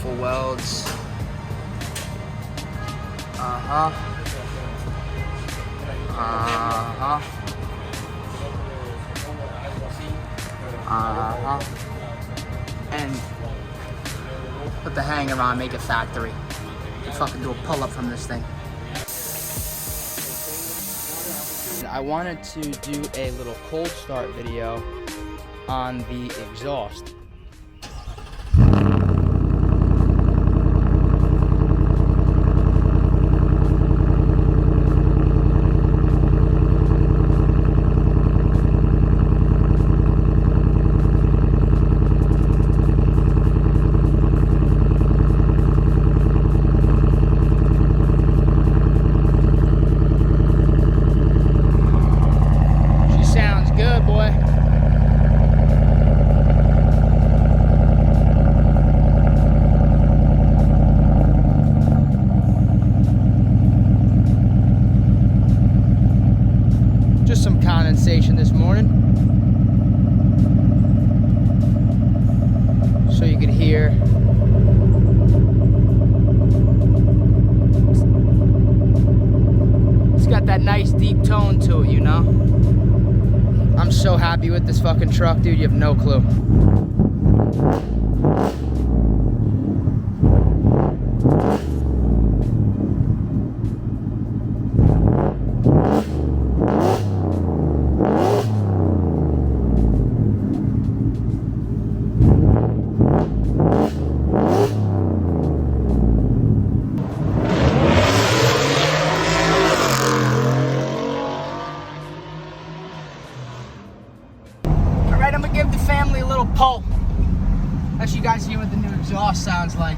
couple welds. And put the hanger on, make it factory. You fucking do a pull-up from this thing. I wanted to do a little cold start video on the exhaust. This morning, so you could hear it's got that nice deep tone to it, you know. I'm so happy with this fucking truck, dude, you have no clue. I'm gonna give the family a little pull. Let you guys hear what the new exhaust sounds like.